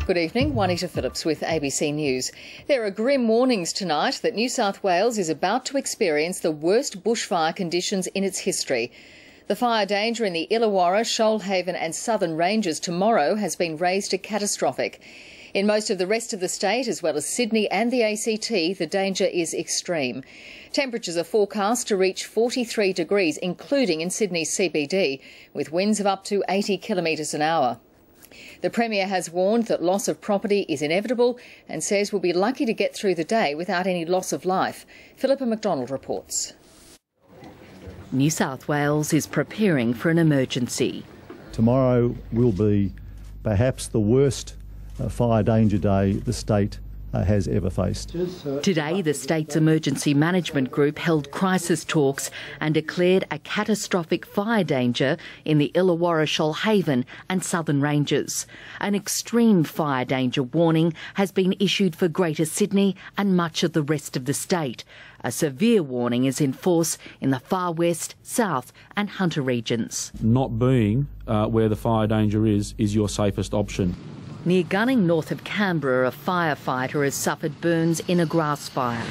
Good evening, Juanita Phillips with ABC News. There are grim warnings tonight that New South Wales is about to experience the worst bushfire conditions in its history. The fire danger in the Illawarra, Shoalhaven and Southern Ranges tomorrow has been raised to catastrophic. In most of the rest of the state, as well as Sydney and the ACT, the danger is extreme. Temperatures are forecast to reach 43 degrees, including in Sydney's CBD, with winds of up to 80 kilometres an hour. The Premier has warned that loss of property is inevitable and says we'll be lucky to get through the day without any loss of life. Philippa McDonald reports. New South Wales is preparing for an emergency. Tomorrow will be perhaps the worst fire danger day the state has ever faced. Today, the state's emergency management group held crisis talks and declared a catastrophic fire danger in the Illawarra, Shoalhaven and Southern Ranges. An extreme fire danger warning has been issued for Greater Sydney and much of the rest of the state. A severe warning is in force in the Far West, South and Hunter regions. Not being where the fire danger is your safest option. Near Gunning, north of Canberra, a firefighter has suffered burns in a grass fire.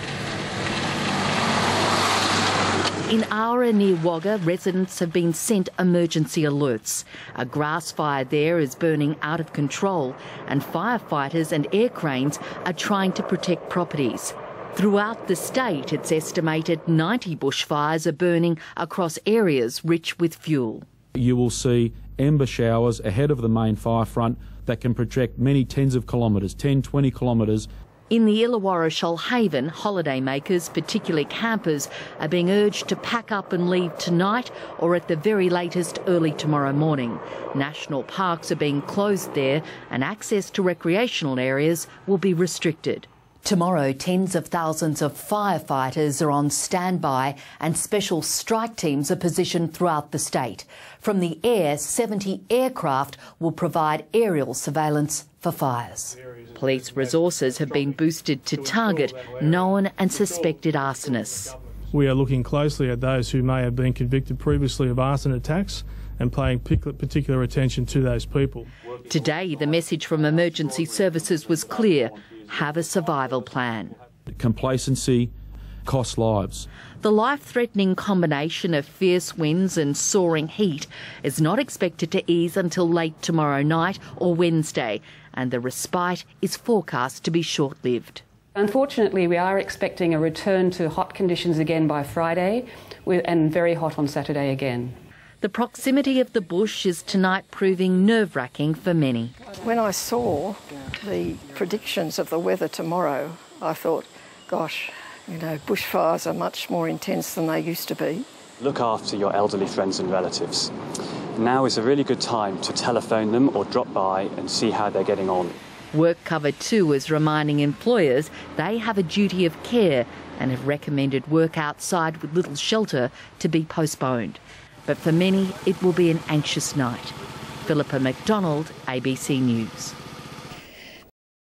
In Ara, near Wagga, residents have been sent emergency alerts. A grass fire there is burning out of control and firefighters and air cranes are trying to protect properties. Throughout the state, it's estimated 90 bushfires are burning across areas rich with fuel. You will see ember showers ahead of the main fire front that can project many tens of kilometres, 10, 20 kilometres. In the Illawarra, Shoalhaven, holidaymakers, particularly campers, are being urged to pack up and leave tonight or at the very latest early tomorrow morning. National parks are being closed there and access to recreational areas will be restricted. Tomorrow, tens of thousands of firefighters are on standby and special strike teams are positioned throughout the state. From the air, 70 aircraft will provide aerial surveillance for fires. Police resources have been boosted to target known and suspected arsonists. We are looking closely at those who may have been convicted previously of arson attacks and paying particular attention to those people. Today, the message from emergency services was clear. Have a survival plan. Complacency costs lives. The life-threatening combination of fierce winds and soaring heat is not expected to ease until late tomorrow night or Wednesday, and the respite is forecast to be short-lived. Unfortunately, we are expecting a return to hot conditions again by Friday and very hot on Saturday again. The proximity of the bush is tonight proving nerve-wracking for many. When I saw the predictions of the weather tomorrow, I thought, gosh, you know, bushfires are much more intense than they used to be. Look after your elderly friends and relatives. Now is a really good time to telephone them or drop by and see how they're getting on. WorkCover 2 is reminding employers they have a duty of care and have recommended work outside with little shelter to be postponed. But for many, it will be an anxious night. Philippa McDonald, ABC News.